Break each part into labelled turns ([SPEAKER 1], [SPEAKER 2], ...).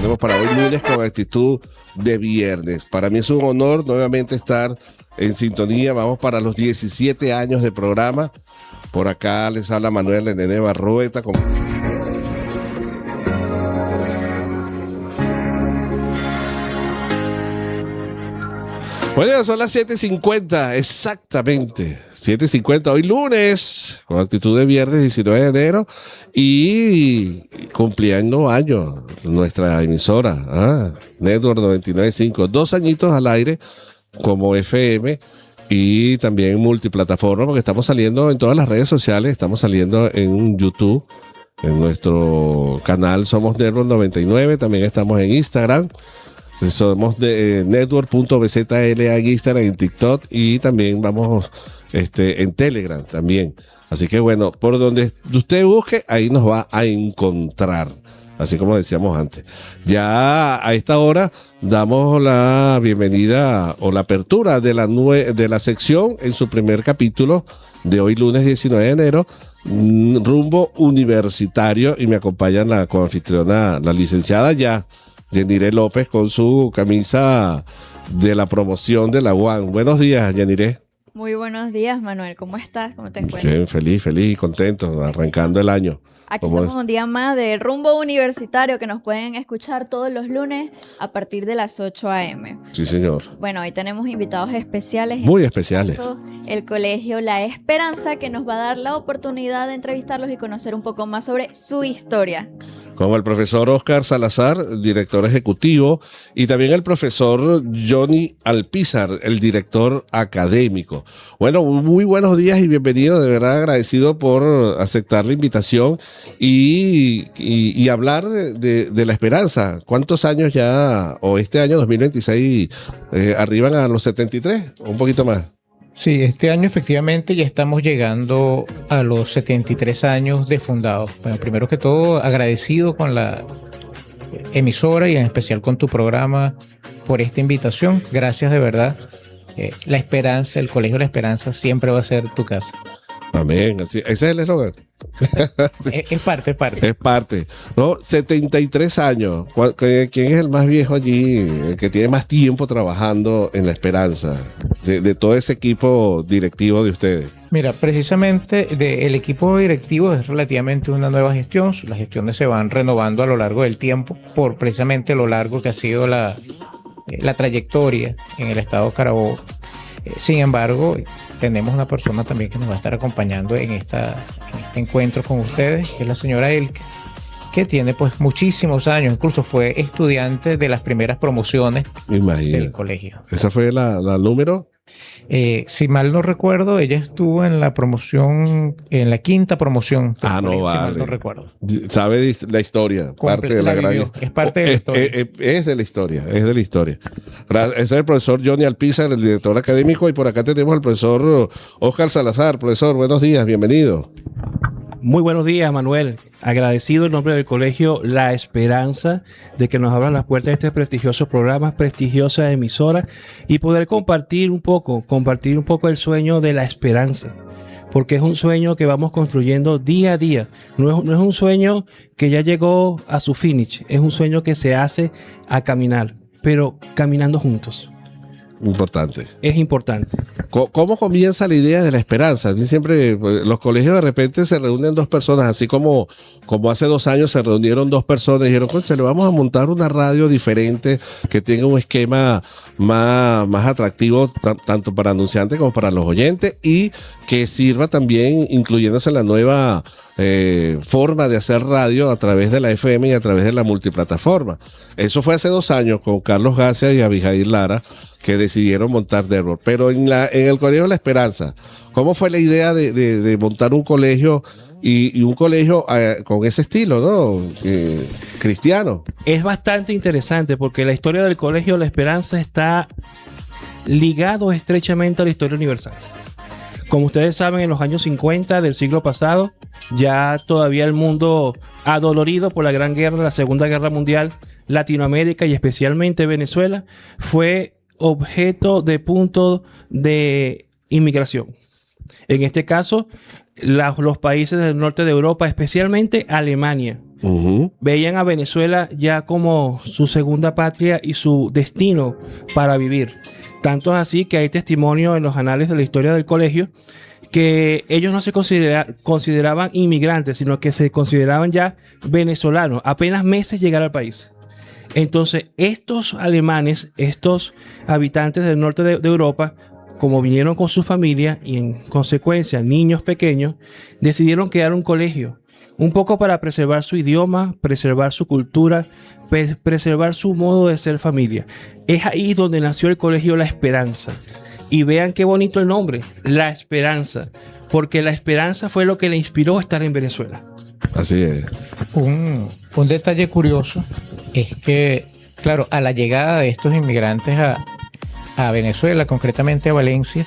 [SPEAKER 1] tenemos para hoy lunes con actitud de viernes. Para mí es un honor nuevamente estar en sintonía. Vamos para los 17 años de programa. Por acá les habla Manuel Nene Barrueta. Bueno, son las 7:50, exactamente. 7:50, hoy lunes, con actitud de viernes, 19 de enero, y cumpliendo años nuestra emisora, Network 99.5, 2 añitos al aire como FM y también multiplataforma, porque estamos saliendo en todas las redes sociales, estamos saliendo en YouTube, en nuestro canal Somos Network 99, también estamos en Instagram. Somos de network.bzla en Instagram, en TikTok y también vamos en Telegram también. Así que bueno, por donde usted busque, ahí nos va a encontrar. Así como decíamos antes. Ya a esta hora damos la bienvenida o la apertura de la sección en su primer capítulo de hoy lunes 19 de enero, rumbo universitario, y me acompañan la coanfitriona, la licenciada ya Yaniré López, con su camisa de la promoción de la UAN. Buenos días, Yaniré.
[SPEAKER 2] Muy buenos días, Manuel. ¿Cómo estás? ¿Cómo te encuentras?
[SPEAKER 1] Bien, feliz y contento, arrancando el año.
[SPEAKER 2] Aquí estamos un día más de Rumbo Universitario, que nos pueden escuchar todos los lunes a partir de las 8 a.m.
[SPEAKER 1] Sí, señor.
[SPEAKER 2] Bueno, hoy tenemos invitados especiales.
[SPEAKER 1] Muy especiales.
[SPEAKER 2] El Colegio La Esperanza, que nos va a dar la oportunidad de entrevistarlos y conocer un poco más sobre su historia.
[SPEAKER 1] Como el profesor Oscar Salazar, director ejecutivo, y también el profesor Johnny Alpizar, el director académico. Bueno, muy buenos días y bienvenido, de verdad agradecido por aceptar la invitación y hablar de la esperanza. ¿Cuántos años ya, o este año 2026, arriban a los 73 o un poquito más?
[SPEAKER 3] Sí, este año efectivamente ya estamos llegando a los 73 años de fundados. Bueno, primero que todo, agradecido con la emisora y en especial con tu programa por esta invitación. Gracias de verdad. La Esperanza, el Colegio La Esperanza siempre va a ser tu casa.
[SPEAKER 1] Amén. Así, ese es el eslogan.
[SPEAKER 3] Sí. Es parte.
[SPEAKER 1] Es parte. ¿No? 73 años. ¿Quién es el más viejo allí, el que tiene más tiempo trabajando en La Esperanza? De todo ese equipo directivo de ustedes.
[SPEAKER 3] Mira, precisamente el equipo directivo es relativamente una nueva gestión. Las gestiones se van renovando a lo largo del tiempo por precisamente lo largo que ha sido la trayectoria en el estado Carabobo. Sin embargo, tenemos una persona también que nos va a estar acompañando en este encuentro con ustedes, que es la señora Elke, que tiene pues muchísimos años, incluso fue estudiante de las primeras promociones del colegio.
[SPEAKER 1] ¿Esa fue la número?
[SPEAKER 3] Si mal no recuerdo, ella estuvo en la promoción, en la 5ª promoción.
[SPEAKER 1] No
[SPEAKER 3] colegio,
[SPEAKER 1] vale.
[SPEAKER 3] Si mal no recuerdo.
[SPEAKER 1] Sabe la historia, parte de la gran...
[SPEAKER 3] Es parte de la historia.
[SPEAKER 1] Es de la historia, es de la historia. Ese es el profesor Johnny Alpizar, el director académico, y por acá tenemos al profesor Oscar Salazar. Profesor, buenos días, bienvenido.
[SPEAKER 4] Muy buenos días, Manuel. Agradecido en nombre del Colegio La Esperanza de que nos abran las puertas de este prestigioso programa, prestigiosa emisora, y poder compartir un poco el sueño de la esperanza, porque es un sueño que vamos construyendo día a día. No es un sueño que ya llegó a su finish, es un sueño que se hace a caminar, pero caminando juntos.
[SPEAKER 1] Importante.
[SPEAKER 4] Es importante.
[SPEAKER 1] ¿Cómo comienza la idea de la esperanza? A mí siempre, los colegios de repente se reúnen 2 personas, así como hace 2 años se reunieron 2 personas y dijeron, concha, le vamos a montar una radio diferente que tenga un esquema más atractivo tanto para anunciantes como para los oyentes, y que sirva también incluyéndose en la nueva forma de hacer radio a través de la FM y a través de la multiplataforma. Eso fue hace 2 años con Carlos García y Abigail Lara, que decidieron montar Network. Pero en el Colegio La Esperanza, ¿cómo fue la idea de montar un colegio y un colegio con ese estilo, ¿no? Cristiano?
[SPEAKER 4] Es bastante interesante porque la historia del Colegio La Esperanza está ligado estrechamente a la historia universal. Como ustedes saben, en los años 50 del siglo pasado, ya todavía el mundo adolorido por la Gran Guerra, la Segunda Guerra Mundial, Latinoamérica y especialmente Venezuela, fue objeto de punto de inmigración. En este caso, los países del norte de Europa, especialmente Alemania, Veían a Venezuela ya como su segunda patria y su destino para vivir. Tanto es así que hay testimonio en los anales de la historia del colegio que ellos no se consideraban inmigrantes, sino que se consideraban ya venezolanos, apenas meses llegar al país. Entonces, estos alemanes, estos habitantes del norte de Europa, como vinieron con su familia y en consecuencia niños pequeños, decidieron crear un colegio, un poco para preservar su idioma, preservar su cultura, preservar su modo de ser familia. Es ahí donde nació el colegio La Esperanza. Y vean qué bonito el nombre, La Esperanza, porque la esperanza fue lo que le inspiró a estar en Venezuela.
[SPEAKER 1] Así es.
[SPEAKER 3] Un detalle curioso es que, claro, a la llegada de estos inmigrantes a Venezuela, concretamente a Valencia,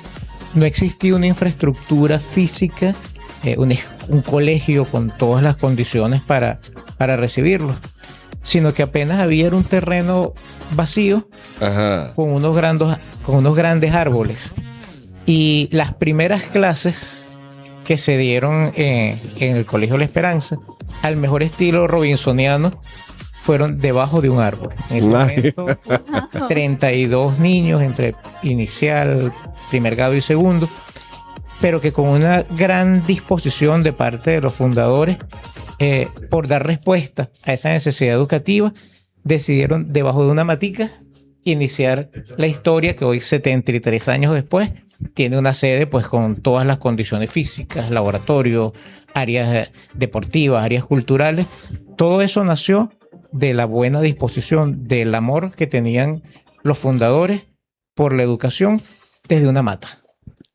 [SPEAKER 3] no existía una infraestructura física, un colegio con todas las condiciones para recibirlos, sino que apenas había un terreno vacío.
[SPEAKER 1] Ajá.
[SPEAKER 3] Con unos grandes árboles. Y las primeras clases que se dieron en el Colegio La Esperanza, al mejor estilo robinsoniano, fueron debajo de un árbol. En ese momento, 32 niños entre inicial, primer grado y segundo, pero que con una gran disposición de parte de los fundadores por dar respuesta a esa necesidad educativa, decidieron debajo de una matica iniciar la historia que hoy, 73 años después, tiene una sede pues con todas las condiciones físicas, laboratorio, áreas deportivas, áreas culturales. Todo eso nació de la buena disposición, del amor que tenían los fundadores por la educación desde una mata,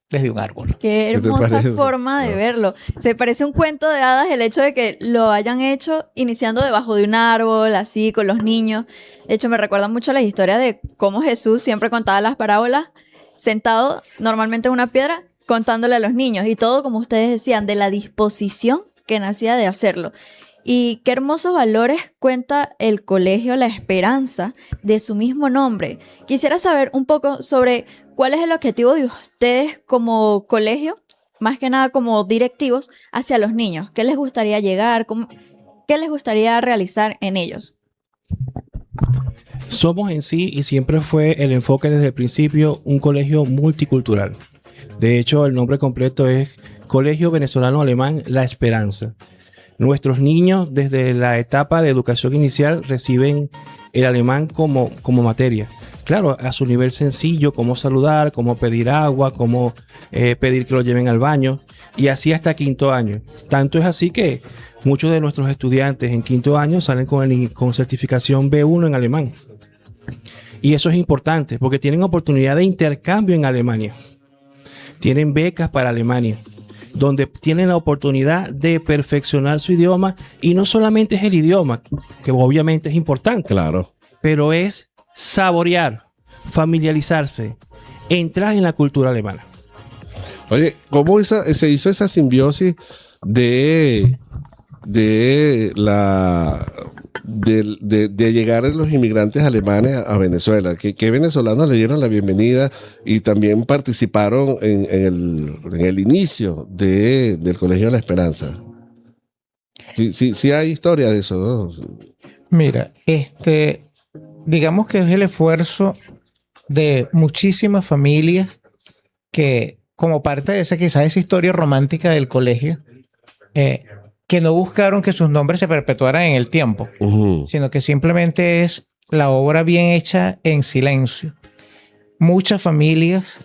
[SPEAKER 3] desde un árbol.
[SPEAKER 2] Qué hermosa forma de verlo. Se parece un cuento de hadas el hecho de que lo hayan hecho iniciando debajo de un árbol, así, con los niños. De hecho, me recuerda mucho la historia de cómo Jesús siempre contaba las parábolas sentado normalmente en una piedra contándole a los niños. Y todo, como ustedes decían, de la disposición que nacía de hacerlo. Y qué hermosos valores cuenta el Colegio La Esperanza de su mismo nombre. Quisiera saber un poco sobre cuál es el objetivo de ustedes como colegio, más que nada como directivos, hacia los niños. ¿Qué les gustaría llegar? ¿Qué les gustaría realizar en ellos?
[SPEAKER 4] Somos en sí, y siempre fue el enfoque desde el principio, un colegio multicultural. De hecho, el nombre completo es Colegio Venezolano Alemán La Esperanza. Nuestros niños desde la etapa de educación inicial reciben el alemán como materia. Claro, a su nivel sencillo, cómo saludar, cómo pedir agua, cómo pedir que lo lleven al baño, y así hasta quinto año. Tanto es así que muchos de nuestros estudiantes en quinto año salen con certificación B1 en alemán. Y eso es importante porque tienen oportunidad de intercambio en Alemania. Tienen becas para Alemania, donde tienen la oportunidad de perfeccionar su idioma, y no solamente es el idioma, que obviamente es importante,
[SPEAKER 1] claro,
[SPEAKER 4] pero es saborear, familiarizarse, entrar en la cultura alemana.
[SPEAKER 1] Oye, ¿cómo se hizo esa simbiosis de llegar los inmigrantes alemanes a Venezuela? ¿Qué venezolanos le dieron la bienvenida y también participaron en el inicio del Colegio La Esperanza? Sí hay historia de eso, ¿no?
[SPEAKER 3] Mira, digamos que es el esfuerzo de muchísimas familias que, como parte de esa historia romántica del colegio, que no buscaron que sus nombres se perpetuaran en el tiempo, sino que simplemente es la obra bien hecha en silencio. Muchas familias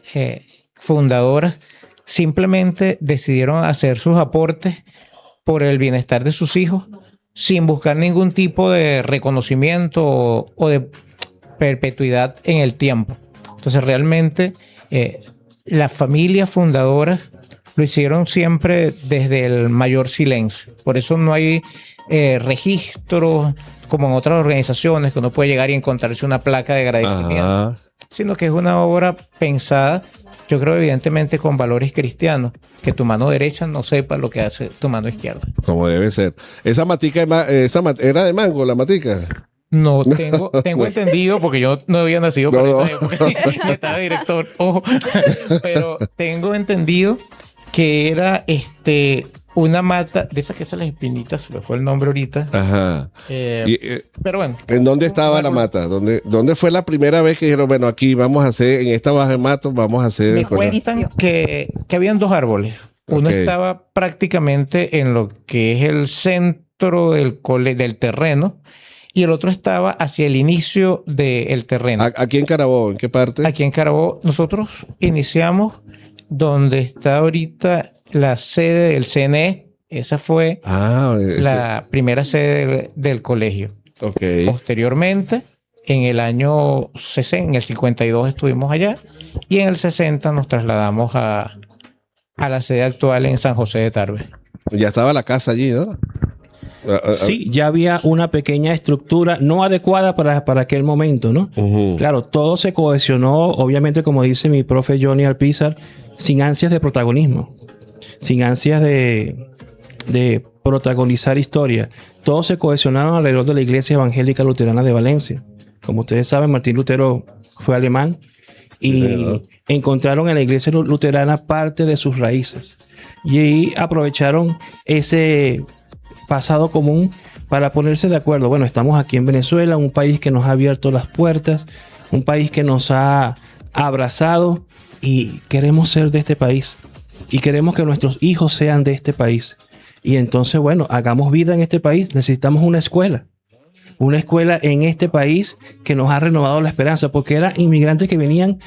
[SPEAKER 3] fundadoras simplemente decidieron hacer sus aportes por el bienestar de sus hijos, sin buscar ningún tipo de reconocimiento o de perpetuidad en el tiempo. Entonces realmente las familias fundadoras lo hicieron siempre desde el mayor silencio. Por eso no hay registros como en otras organizaciones que uno puede llegar y encontrarse una placa de agradecimiento, sino que es una obra pensada, yo creo evidentemente con valores cristianos, que tu mano derecha no sepa lo que hace tu mano izquierda. Como
[SPEAKER 1] debe ser. ¿Esa matica era de mango, la matica?
[SPEAKER 3] No, tengo entendido, porque yo no había nacido para esa época, estaba director, ojo, pero tengo entendido que era una mata, de esas que son las espinitas, se me fue el nombre ahorita.
[SPEAKER 1] Ajá.
[SPEAKER 3] Pero bueno.
[SPEAKER 1] ¿En dónde estaba la mata? ¿Dónde fue la primera vez que dijeron, bueno, aquí vamos a hacer, en esta baja de mato, vamos a hacer...
[SPEAKER 3] Me cuentan que habían 2 árboles. Uno estaba prácticamente en lo que es el centro del terreno y el otro estaba hacia el inicio del terreno.
[SPEAKER 1] ¿Aquí en Carabobo? ¿En qué parte?
[SPEAKER 3] Aquí en Carabobo. Nosotros iniciamos donde está ahorita la sede del CNE. Esa fue la primera sede del colegio.
[SPEAKER 1] Okay.
[SPEAKER 3] Posteriormente, en el año 60, en el 52 estuvimos allá y en el 60 nos trasladamos a la sede actual en San José de Tarbe.
[SPEAKER 1] Ya estaba la casa allí, ¿no?
[SPEAKER 4] Sí, ya había una pequeña estructura no adecuada para aquel momento, ¿no?
[SPEAKER 1] Uh-huh.
[SPEAKER 4] Claro, todo se cohesionó, obviamente, como dice mi profe Johnny Alpizar, sin ansias de protagonismo, sin ansias de protagonizar historia. Todos se cohesionaron alrededor de la Iglesia Evangélica Luterana de Valencia. Como ustedes saben, Martín Lutero fue alemán y encontraron en la Iglesia Luterana parte de sus raíces. Y aprovecharon ese pasado común para ponerse de acuerdo. Bueno, estamos aquí en Venezuela, un país que nos ha abierto las puertas, un país que nos ha abrazado y queremos ser de este país y queremos que nuestros hijos sean de este país. Y entonces, bueno, hagamos vida en este país. Necesitamos una escuela en este país que nos ha renovado la esperanza, porque eran inmigrantes que venían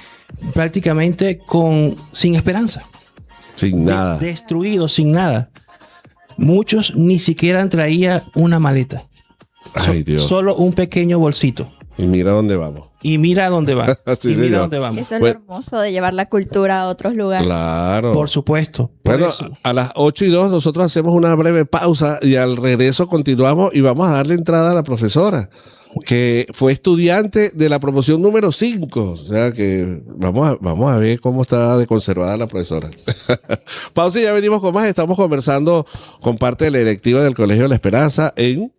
[SPEAKER 4] prácticamente sin esperanza.
[SPEAKER 1] Sin nada.
[SPEAKER 4] Destruidos, sin nada. Muchos ni siquiera traían una maleta.
[SPEAKER 1] Ay, Dios.
[SPEAKER 4] Solo un pequeño bolsito.
[SPEAKER 1] Y mira dónde vamos.
[SPEAKER 4] Y mira dónde va.
[SPEAKER 1] Sí,
[SPEAKER 4] mira dónde vamos.
[SPEAKER 2] Eso es lo hermoso de llevar la cultura a otros lugares.
[SPEAKER 1] Claro.
[SPEAKER 4] Por supuesto.
[SPEAKER 1] Bueno, a las 8:02 nosotros hacemos una breve pausa y al regreso continuamos y vamos a darle entrada a la profesora, que fue estudiante de la promoción número 5. O sea que vamos a ver cómo está de conservada la profesora. Pausa y ya venimos con más. Estamos conversando con parte de la directiva del Colegio de la Esperanza en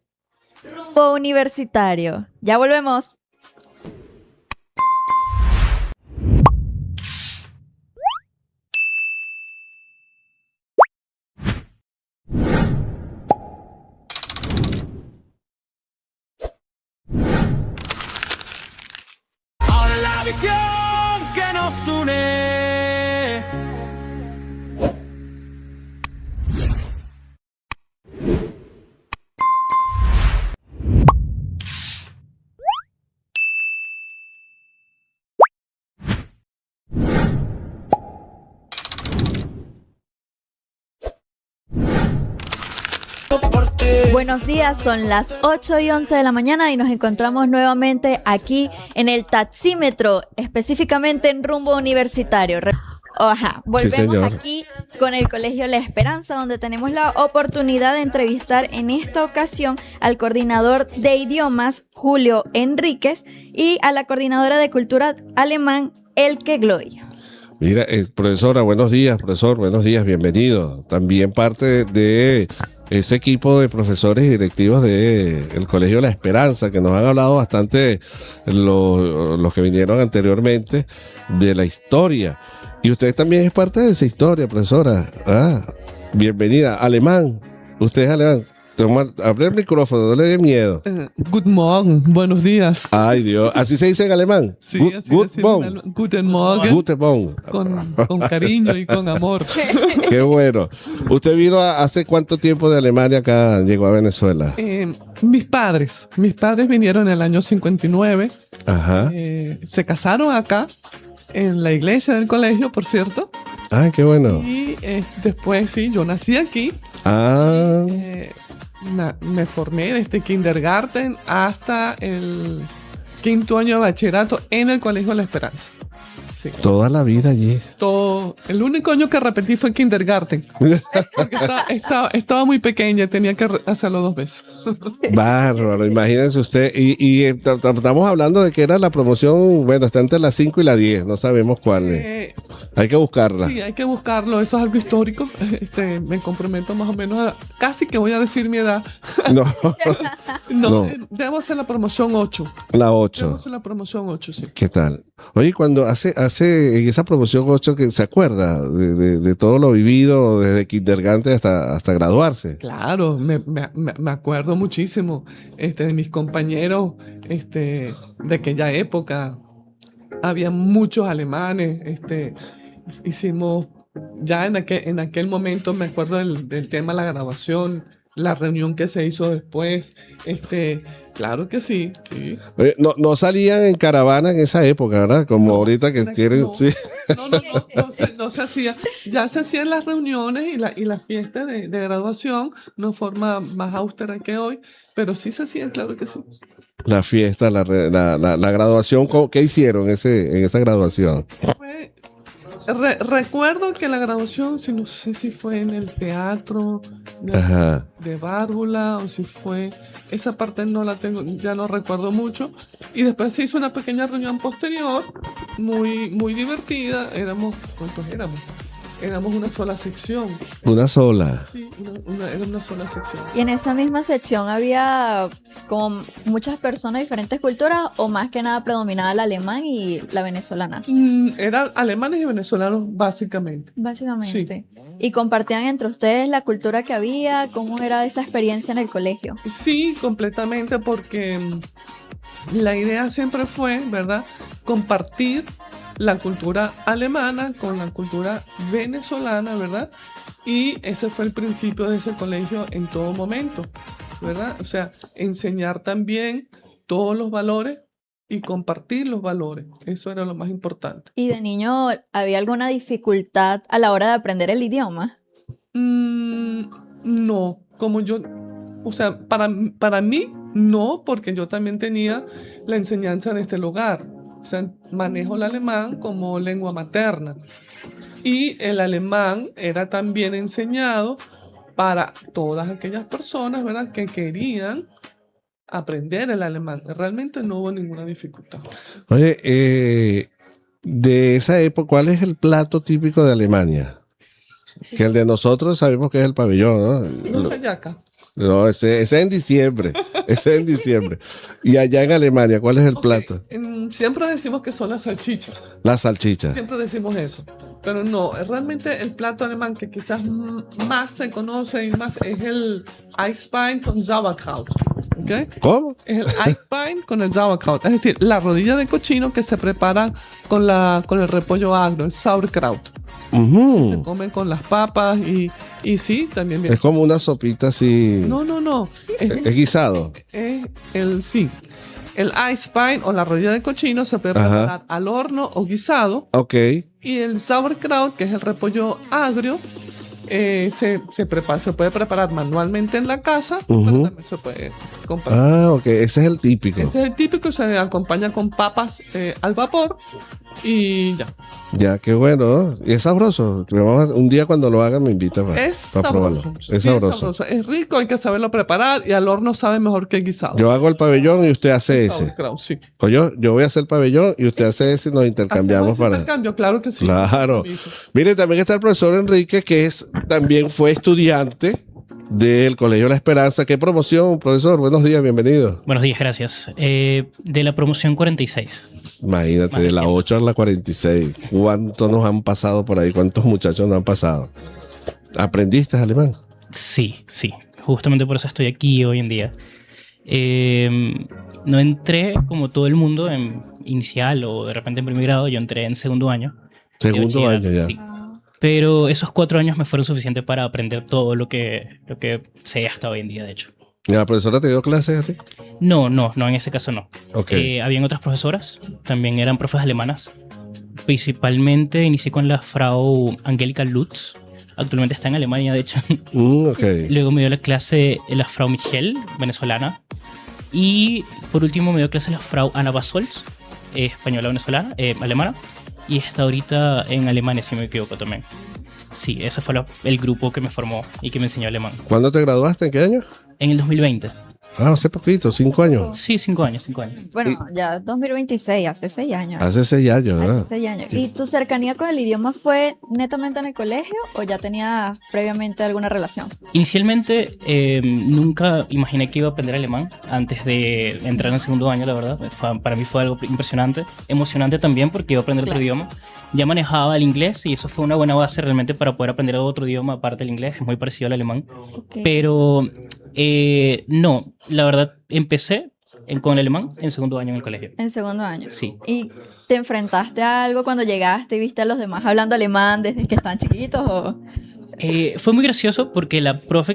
[SPEAKER 2] Rumbo Universitario. Ya volvemos.
[SPEAKER 5] La visión que nos une.
[SPEAKER 2] Buenos días, son las 8:11 de la mañana y nos encontramos nuevamente aquí en el taxímetro, específicamente en Rumbo Universitario. Volvemos aquí con el Colegio La Esperanza, donde tenemos la oportunidad de entrevistar en esta ocasión al coordinador de idiomas, Julio Enríquez, y a la coordinadora de cultura alemán, Elke Gloy.
[SPEAKER 1] Mira, profesora, buenos días, profesor, buenos días, bienvenido. También parte de ese equipo de profesores y directivos del Colegio La Esperanza, que nos han hablado bastante los que vinieron anteriormente de la historia. Y usted también es parte de esa historia, profesora. Bienvenida. Alemán. Usted es alemán. Abre el micrófono, no le dé miedo.
[SPEAKER 6] Guten Morgen, buenos días.
[SPEAKER 1] Ay, Dios. ¿Así se dice en alemán?
[SPEAKER 6] Sí, Guten Morgen.
[SPEAKER 1] Guten Morgen.
[SPEAKER 6] Con cariño y con amor.
[SPEAKER 1] Qué bueno. ¿Usted vino hace cuánto tiempo de Alemania acá, llegó a Venezuela?
[SPEAKER 6] Mis padres vinieron en el año 59.
[SPEAKER 1] Ajá.
[SPEAKER 6] Se casaron acá, en la iglesia del colegio, por cierto.
[SPEAKER 1] Ay, qué bueno.
[SPEAKER 6] Y después, sí, yo nací aquí. Me formé desde kindergarten hasta el 5º año de bachillerato en el Colegio La Esperanza. Sí.
[SPEAKER 1] Toda la vida allí.
[SPEAKER 6] El único año que repetí fue kindergarten. Porque estaba muy pequeña, tenía que hacerlo 2 veces.
[SPEAKER 1] Bárbaro, imagínense usted. Y estamos hablando de que era la promoción, bueno, está entre la 5 y la 10, no sabemos cuál es. Hay que buscarla.
[SPEAKER 6] Sí, hay que buscarlo, eso es algo histórico. Me comprometo más o menos a, casi que voy a decir mi edad.
[SPEAKER 1] No,
[SPEAKER 6] No,
[SPEAKER 1] No.
[SPEAKER 6] debo hacer la promoción 8.
[SPEAKER 1] la
[SPEAKER 6] Debo
[SPEAKER 1] 8.
[SPEAKER 6] hacer la promoción 8, sí.
[SPEAKER 1] ¿Qué tal? Oye, cuando hace en esa promoción 8 que se acuerda de todo lo vivido desde kindergarten hasta graduarse.
[SPEAKER 6] Claro, me acuerdo muchísimo de mis compañeros de aquella época. Había muchos alemanes. Hicimos, ya en aquel momento me acuerdo del tema de la graduación, la reunión que se hizo después. Claro que sí, sí.
[SPEAKER 1] Oye, no salían en caravana en esa época, ¿verdad? Como ahorita que quieren.
[SPEAKER 6] No.
[SPEAKER 1] Sí.
[SPEAKER 6] No se hacía. Ya se hacían las reuniones y las fiestas de graduación, no forma más austera que hoy, pero sí se hacían, claro que sí.
[SPEAKER 1] La fiesta, la graduación, ¿qué hicieron en esa graduación?
[SPEAKER 6] Recuerdo que la graduación, no sé si fue en el teatro
[SPEAKER 1] Ajá.
[SPEAKER 6] de Bárbula o si fue, esa parte no la tengo, ya no recuerdo mucho. Y después se hizo una pequeña reunión posterior, muy, muy divertida. ¿Cuántos éramos? Éramos una sola sección.
[SPEAKER 1] Una sola.
[SPEAKER 6] Sí, era una sola sección.
[SPEAKER 2] Y en esa misma sección había como muchas personas de diferentes culturas o más que nada predominaba el alemán y la venezolana.
[SPEAKER 6] Eran alemanes y venezolanos básicamente.
[SPEAKER 2] Básicamente. Y compartían entre ustedes la cultura que había, cómo era esa experiencia en el colegio.
[SPEAKER 6] Sí, completamente, porque la idea siempre fue, ¿verdad?, compartir la cultura alemana con la cultura venezolana, ¿verdad? Y ese fue el principio de ese colegio en todo momento, ¿verdad? O sea, enseñar también todos los valores y compartir los valores. Eso era lo más importante.
[SPEAKER 2] ¿Y de niño había alguna dificultad a la hora de aprender el idioma?
[SPEAKER 6] No, o sea, para mí no, porque yo también tenía la enseñanza de este lugar. O sea, manejo el alemán como lengua materna. Y el alemán era también enseñado para todas aquellas personas, ¿verdad?, que querían aprender el alemán. Realmente no hubo ninguna dificultad.
[SPEAKER 1] Oye, de esa época, ¿cuál es el plato típico de Alemania? Que el de nosotros sabemos que es el pabellón, ¿no?
[SPEAKER 6] No, hallaca.
[SPEAKER 1] No, ese es en diciembre. Ese es en diciembre. Y allá en Alemania, ¿cuál es el plato?
[SPEAKER 6] Siempre decimos que son las salchichas.
[SPEAKER 1] Las salchichas.
[SPEAKER 6] Siempre decimos eso. Pero no, realmente el plato alemán que quizás más se conoce y más es el Eisbein con Sauerkraut. ¿Okay?
[SPEAKER 1] ¿Cómo?
[SPEAKER 6] Es el Eisbein con el Sauerkraut. Es decir, la rodilla de cochino que se prepara con el repollo agrio, el Sauerkraut. Se comen con las papas y sí, también viene.
[SPEAKER 1] Es como una sopita así.
[SPEAKER 6] No.
[SPEAKER 1] Es guisado.
[SPEAKER 6] Es el Eisbein o la rodilla de cochino se puede preparar al horno o guisado.
[SPEAKER 1] Ok.
[SPEAKER 6] Y el Sauerkraut, que es el repollo agrio, se puede preparar manualmente en la casa, pero también se puede comprar.
[SPEAKER 1] Ah, ok. Ese es el típico.
[SPEAKER 6] Ese es el típico, se acompaña con papas al vapor y ya.
[SPEAKER 1] Ya, qué bueno, ¿no? Y es sabroso. Un día cuando lo hagan me invita para probarlo. Es sabroso.
[SPEAKER 6] Es rico, hay que saberlo preparar y al horno sabe mejor que el guisado.
[SPEAKER 1] Yo hago el pabellón y usted hace ese.
[SPEAKER 6] Sauerkraut, sí.
[SPEAKER 1] O yo voy a hacer el pabellón y usted hace ese y nos intercambiamos
[SPEAKER 6] ¿Hacemos intercambio? Claro que sí.
[SPEAKER 1] Claro. Mire, también está el profesor Enrique, que también fue estudiante del Colegio La Esperanza. ¿Qué promoción, profesor? Buenos días, bienvenido.
[SPEAKER 7] Buenos días, gracias. De la promoción 46.
[SPEAKER 1] Imagínate, de la 8 a la 46. ¿Cuántos nos han pasado por ahí? ¿Cuántos muchachos nos han pasado? ¿Aprendiste alemán?
[SPEAKER 7] Sí. Justamente por eso estoy aquí hoy en día. No entré como todo el mundo en inicial o de repente en primer grado. Yo entré en segundo año.
[SPEAKER 1] Segundo año ya.
[SPEAKER 7] Sí. Pero esos 4 años me fueron suficientes para aprender todo lo que sé hasta hoy en día, de hecho.
[SPEAKER 1] ¿Y la profesora te dio clases a ti?
[SPEAKER 7] No, en ese caso no.
[SPEAKER 1] Okay.
[SPEAKER 7] Habían otras profesoras, también eran profes alemanas. Principalmente inicié con la Frau Angelika Lutz. Actualmente está en Alemania, de hecho.
[SPEAKER 1] Okay.
[SPEAKER 7] Luego me dio la clase la Frau Michelle, venezolana. Y por último me dio clase la Frau Anna Basolz, española venezolana, alemana. Y está ahorita en Alemania, si me equivoco también. Sí, ese fue el grupo que me formó y que me enseñó alemán.
[SPEAKER 1] ¿Cuándo te graduaste? ¿En qué año?
[SPEAKER 7] En el 2020.
[SPEAKER 1] Hace poquito, 5 años.
[SPEAKER 7] Sí, 5 años, 5 años.
[SPEAKER 2] Bueno, ya 2026, hace 6 años.
[SPEAKER 1] Hace 6 años, ¿verdad?
[SPEAKER 2] Hace 6 años. ¿Y tu cercanía con el idioma fue netamente en el colegio o ya tenías previamente alguna relación?
[SPEAKER 7] Inicialmente nunca imaginé que iba a aprender alemán antes de entrar en el segundo año, la verdad. Para mí fue algo impresionante, emocionante también porque iba a aprender otro
[SPEAKER 2] Claro.
[SPEAKER 7] idioma. Ya manejaba el inglés y eso fue una buena base realmente para poder aprender otro idioma aparte del inglés, es muy parecido al alemán.
[SPEAKER 2] Ok.
[SPEAKER 7] Pero no, la verdad empecé con el alemán en segundo año en el colegio.
[SPEAKER 2] En segundo año.
[SPEAKER 7] Sí.
[SPEAKER 2] ¿Y te enfrentaste a algo cuando llegaste y viste a los demás hablando alemán desde que estaban chiquitos? O...
[SPEAKER 7] Fue muy gracioso porque la profe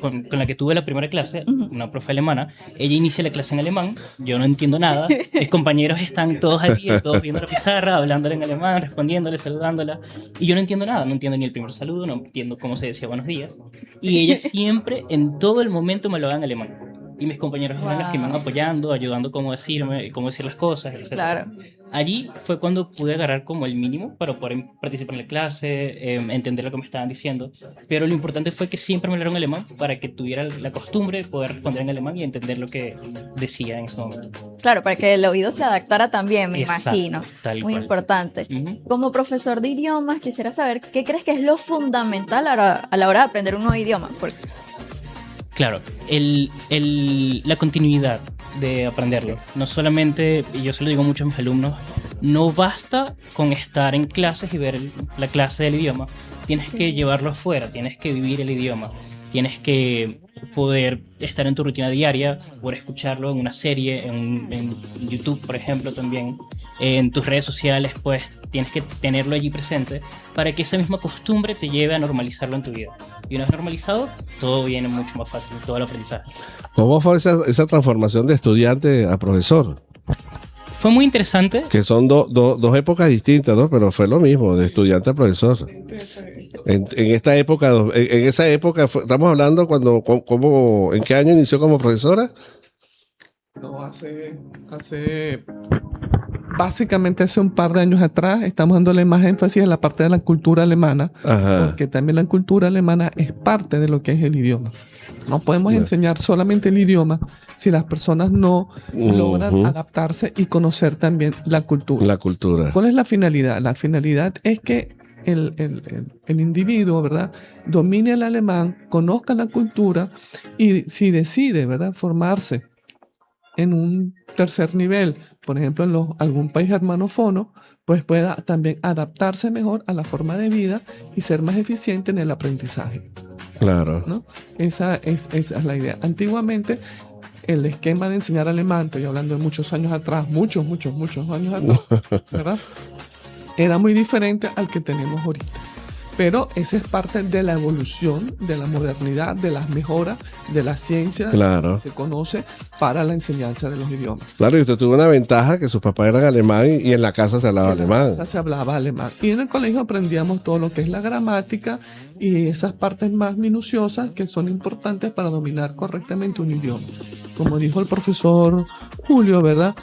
[SPEAKER 7] con la que tuve la primera clase,
[SPEAKER 2] Ujú.
[SPEAKER 7] una profe alemana, ella inicia la clase en alemán, yo no entiendo nada, mis compañeros están todos al día, todos viendo la pizarra, hablándole en alemán, respondiéndole, saludándola, y yo no entiendo nada, no entiendo ni el primer saludo, no entiendo cómo se decía buenos días, y ella siempre, en todo el momento, me lo da en alemán. Y mis compañeros eran los que me van apoyando, ayudando cómo decirme, cómo decir las cosas, etc.
[SPEAKER 2] Claro.
[SPEAKER 7] Allí fue cuando pude agarrar como el mínimo para poder participar en la clase, entender lo que me estaban diciendo. Pero lo importante fue que siempre me hablaron alemán para que tuviera la costumbre de poder responder en alemán y entender lo que decía en ese momento.
[SPEAKER 2] Claro, para que el oído se adaptara también, me
[SPEAKER 7] Exacto,
[SPEAKER 2] imagino.
[SPEAKER 7] tal
[SPEAKER 2] Muy
[SPEAKER 7] cual.
[SPEAKER 2] importante.
[SPEAKER 7] Ujú.
[SPEAKER 2] Como profesor de idiomas, quisiera saber qué crees que es lo fundamental a la hora de aprender un nuevo idioma. Porque,
[SPEAKER 7] Claro, la continuidad de aprenderlo. No solamente, y yo se lo digo mucho a mis alumnos, no basta con estar en clases y ver la clase del idioma. Tienes que llevarlo afuera, tienes que vivir el idioma. Tienes que poder estar en tu rutina diaria, poder escucharlo en una serie, en YouTube, por ejemplo, también. En tus redes sociales, pues tienes que tenerlo allí presente para que esa misma costumbre te lleve a normalizarlo en tu vida. Y una vez normalizado, todo viene mucho más fácil, todo el aprendizaje.
[SPEAKER 1] ¿Cómo fue esa transformación de estudiante a profesor?
[SPEAKER 7] Fue muy interesante.
[SPEAKER 1] Que son dos épocas distintas, ¿no? Pero fue lo mismo, de estudiante a profesor. En esta época, en esa época, estamos hablando ¿en qué año inició como profesora?
[SPEAKER 6] No, básicamente hace un par de años atrás estamos dándole más énfasis en la parte de la cultura alemana,
[SPEAKER 1] Ajá.
[SPEAKER 6] porque también la cultura alemana es parte de lo que es el idioma. No podemos enseñar solamente el idioma si las personas no logran
[SPEAKER 1] Ujú.
[SPEAKER 6] adaptarse y conocer también la cultura.
[SPEAKER 1] La cultura.
[SPEAKER 6] ¿Cuál es la finalidad? La finalidad es que el individuo, ¿verdad?, domine el alemán, conozca la cultura y si decide, ¿verdad?, formarse en un tercer nivel, por ejemplo, en algún país germanófono, pues pueda también adaptarse mejor a la forma de vida y ser más eficiente en el aprendizaje,
[SPEAKER 1] Claro.
[SPEAKER 6] ¿no? Esa es la idea. Antiguamente, el esquema de enseñar alemán, estoy hablando de muchos años atrás, muchos años atrás, ¿verdad?, era muy diferente al que tenemos ahorita. Pero esa es parte de la evolución, de la modernidad, de las mejoras, de la ciencia
[SPEAKER 1] Claro.
[SPEAKER 6] que se conoce para la enseñanza de los idiomas.
[SPEAKER 1] Claro, y usted tuvo una ventaja que sus papás eran alemán y en la casa se hablaba
[SPEAKER 6] En la
[SPEAKER 1] alemán.
[SPEAKER 6] casa se hablaba alemán. Y en el colegio aprendíamos todo lo que es la gramática y esas partes más minuciosas que son importantes para dominar correctamente un idioma. Como dijo el profesor Julio, ¿verdad?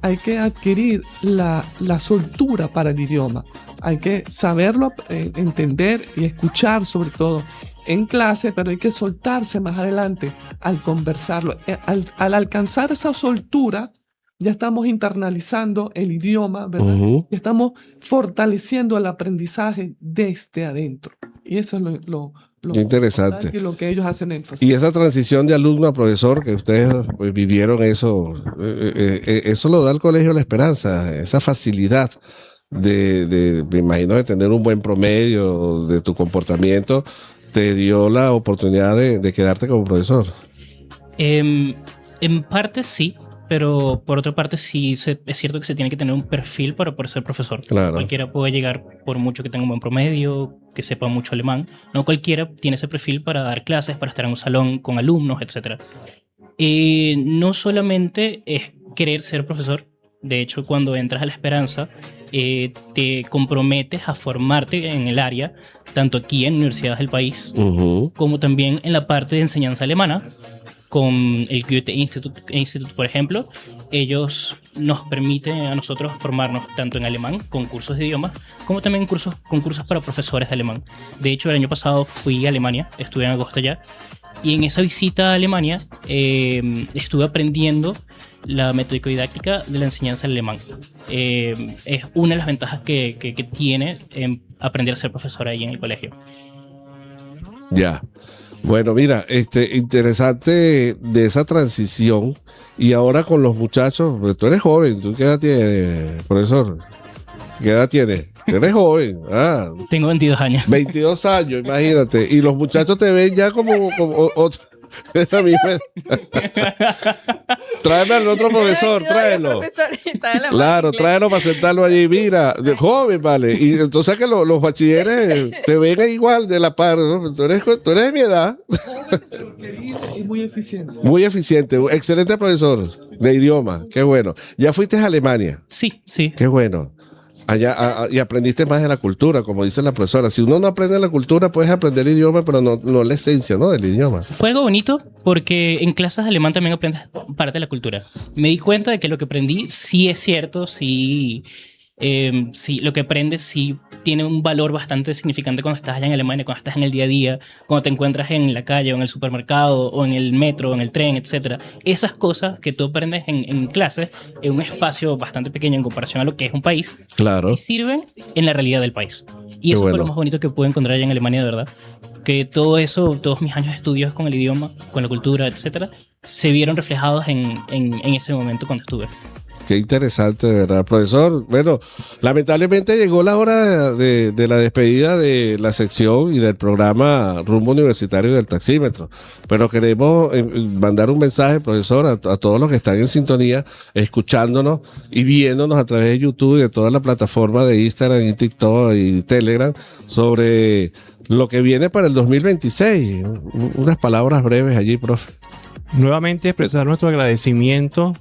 [SPEAKER 6] Hay que adquirir la soltura para el idioma. Hay que saberlo entender y escuchar sobre todo en clase, pero hay que soltarse más adelante al conversarlo. Al alcanzar esa soltura, ya estamos internalizando el idioma, ¿verdad?
[SPEAKER 1] Ujú.
[SPEAKER 6] Y estamos fortaleciendo el aprendizaje desde adentro. Y eso es lo
[SPEAKER 1] Qué interesante.
[SPEAKER 6] y lo que ellos hacen énfasis.
[SPEAKER 1] Y esa transición de alumno a profesor, que ustedes pues, vivieron eso, eso lo da el colegio La Esperanza, esa facilidad me imagino, de tener un buen promedio de tu comportamiento, te dio la oportunidad de quedarte como profesor.
[SPEAKER 7] En parte sí, pero por otra parte sí es cierto que se tiene que tener un perfil para poder ser profesor.
[SPEAKER 1] Claro.
[SPEAKER 7] Cualquiera puede llegar, por mucho que tenga un buen promedio, que sepa mucho alemán. No cualquiera tiene ese perfil para dar clases, para estar en un salón con alumnos, etc. No solamente es querer ser profesor. De hecho, cuando entras a La Esperanza, te comprometes a formarte en el área, tanto aquí en universidades del país,
[SPEAKER 1] Ujú.
[SPEAKER 7] como también en la parte de enseñanza alemana, con el Goethe-Institut, por ejemplo, ellos nos permiten a nosotros formarnos tanto en alemán, con cursos de idiomas, como también con cursos para profesores de alemán. De hecho, el año pasado fui a Alemania, estuve en agosto allá, y en esa visita a Alemania estuve aprendiendo la metódico-didáctica de la enseñanza del alemán. Es una de las ventajas que tiene aprender a ser profesor ahí en el colegio.
[SPEAKER 1] Ya. Bueno, mira, interesante de esa transición. Y ahora con los muchachos, pues tú eres joven, ¿tú qué edad tienes, profesor? ¿Qué edad tienes? Eres joven.
[SPEAKER 7] Tengo 22 años.
[SPEAKER 1] 22 años, imagínate. Y los muchachos te ven ya como otro. A mí tráeme al otro profesor, tráelo. Claro, tráelo para sentarlo allí. Mira, joven, vale. Y entonces que los bachilleres te ven igual de la par, ¿no? Tú eres de mi edad.
[SPEAKER 6] Joven, pero querido y muy eficiente.
[SPEAKER 1] Muy eficiente, excelente profesor de idioma. Qué bueno. ¿Ya fuiste a Alemania?
[SPEAKER 7] Sí, sí.
[SPEAKER 1] Qué bueno. Allá, y aprendiste más de la cultura, como dice la profesora. Si uno no aprende la cultura, puedes aprender el idioma, pero no la esencia, ¿no? Del idioma.
[SPEAKER 7] Fue algo bonito porque en clases de alemán también aprendes parte de la cultura. Me di cuenta de que lo que aprendí sí es cierto, sí, lo que aprendes sí tiene un valor bastante significante cuando estás allá en Alemania, cuando estás en el día a día, cuando te encuentras en la calle o en el supermercado o en el metro o en el tren, etc. Esas cosas que tú aprendes en clases, en un espacio bastante pequeño en comparación a lo que es un país,
[SPEAKER 1] claro,
[SPEAKER 7] sí sirven en la realidad del país. Y eso fue lo más bonito que pude encontrar allá en Alemania, de verdad. Que todo eso, todos mis años de estudios con el idioma, con la cultura, etc., se vieron reflejados en ese momento cuando estuve.
[SPEAKER 1] Qué interesante, de verdad, profesor. Bueno, lamentablemente llegó la hora de la despedida de la sección y del programa Rumbo Universitario del Taxímetro. Pero queremos mandar un mensaje, profesor, a todos los que están en sintonía, escuchándonos y viéndonos a través de YouTube y de toda la plataforma de Instagram y TikTok y Telegram sobre lo que viene para el 2026. Unas palabras breves allí, profe.
[SPEAKER 4] Nuevamente expresar nuestro agradecimiento.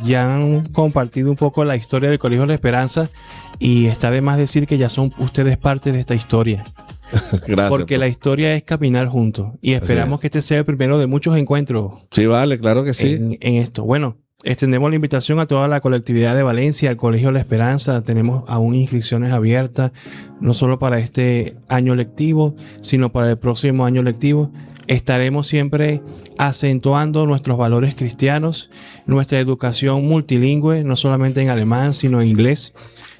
[SPEAKER 4] Ya han compartido un poco la historia del Colegio La Esperanza y está de más decir que ya son ustedes parte de esta historia.
[SPEAKER 1] Gracias.
[SPEAKER 4] Porque la historia es caminar juntos y esperamos que este sea el primero de muchos encuentros.
[SPEAKER 1] Sí, vale, claro que sí.
[SPEAKER 4] En esto. Bueno, extendemos la invitación a toda la colectividad de Valencia, al Colegio La Esperanza. Tenemos aún inscripciones abiertas, no solo para este año lectivo, sino para el próximo año lectivo. Estaremos siempre acentuando nuestros valores cristianos, nuestra educación multilingüe, no solamente en alemán, sino en inglés.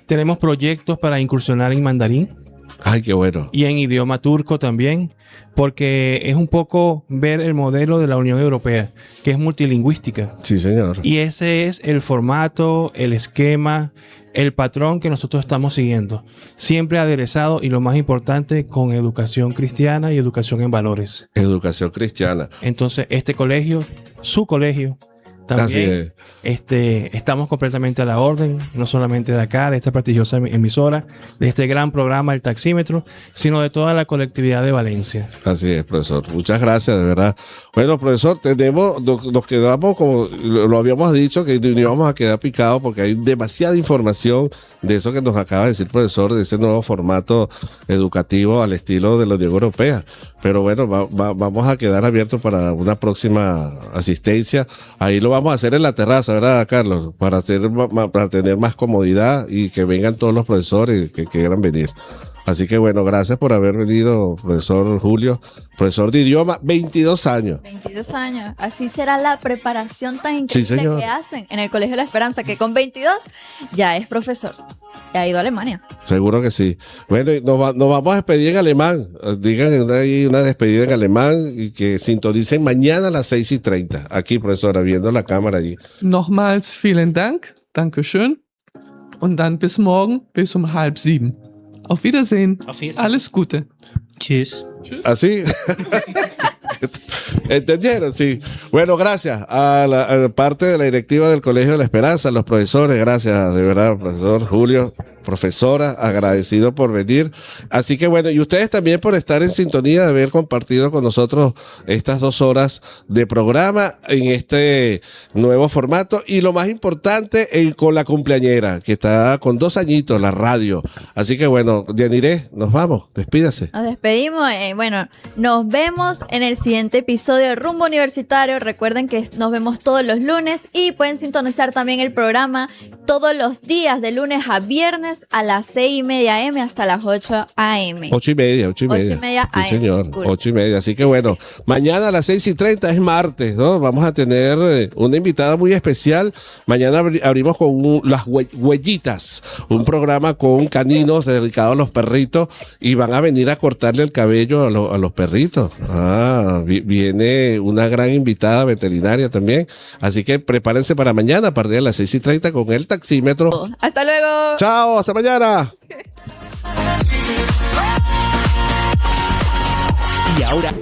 [SPEAKER 4] Tenemos proyectos para incursionar en mandarín.
[SPEAKER 1] Ay, qué bueno.
[SPEAKER 4] Y en idioma turco también, porque es un poco ver el modelo de la Unión Europea, que es multilingüística.
[SPEAKER 1] Sí, señor.
[SPEAKER 4] Y ese es el formato, el esquema, el patrón que nosotros estamos siguiendo. Siempre aderezado y lo más importante, con educación cristiana y educación en valores.
[SPEAKER 1] Educación cristiana.
[SPEAKER 4] Entonces, este colegio, su colegio, también estamos completamente a la orden, no solamente de acá, de esta prestigiosa emisora, de este gran programa El Taxímetro, sino de toda la colectividad de Valencia.
[SPEAKER 1] Así es, profesor. Muchas gracias, de verdad. Bueno, profesor, nos quedamos, como lo habíamos dicho, que no íbamos a quedar picados porque hay demasiada información de eso que nos acaba de decir, profesor, de ese nuevo formato educativo al estilo de la Unión Europea. Pero bueno, vamos a quedar abiertos para una próxima asistencia. Ahí lo vamos a hacer en la terraza, ¿verdad, Carlos? Para tener más comodidad y que vengan todos los profesores que quieran venir. Así que bueno, gracias por haber venido, profesor Julio, profesor de idioma, 22 años.
[SPEAKER 2] 22 años. Así será la preparación tan increíble
[SPEAKER 1] señor,
[SPEAKER 2] que hacen en el Colegio La Esperanza, que con 22 ya es profesor. Ya ha ido a Alemania.
[SPEAKER 1] Seguro que sí. Bueno, nos vamos a despedir en alemán. Digan ahí una despedida en alemán y que sintonicen mañana a las 6:30. Aquí, profesora, viendo la cámara allí.
[SPEAKER 6] Nochmals vielen Dank. Dankeschön. Und dann bis morgen, bis 6:30. Auf Wiedersehen.
[SPEAKER 7] Auf Wiedersehen.
[SPEAKER 6] Alles Gute.
[SPEAKER 7] Tschüss.
[SPEAKER 1] ¿Así? ¿Entendieron? Sí. Bueno, gracias a la parte de la directiva del Colegio de la Esperanza, a los profesores, gracias, de verdad, profesor Julio. profesora, agradecido por venir. Así que bueno, y ustedes también por estar en sintonía, de haber compartido con nosotros estas 2 horas de programa en este nuevo formato. Y lo más importante, con la cumpleañera, que está con 2 añitos, la radio. Así que bueno, Yaniré, nos vamos, despídase.
[SPEAKER 2] Nos despedimos. Bueno, nos vemos en el siguiente episodio de Rumbo Universitario. Recuerden que nos vemos todos los lunes y pueden sintonizar también el programa todos los días, de lunes a viernes a las 6:30 AM hasta las 8 AM.
[SPEAKER 1] 8:30.
[SPEAKER 2] 8:30 AM.
[SPEAKER 1] Sí, señor.
[SPEAKER 2] Disculpe.
[SPEAKER 1] 8:30. Así que bueno, mañana a las 6:30 es martes, ¿no? Vamos a tener una invitada muy especial. Mañana abrimos con las huellitas, un programa con caninos dedicado a los perritos, y van a venir a cortarle el cabello a los perritos. Viene una gran invitada veterinaria también. Así que prepárense para mañana a partir de las 6:30 con el taxímetro.
[SPEAKER 2] Hasta luego.
[SPEAKER 1] Chao, hasta mañana.
[SPEAKER 5] Y ahora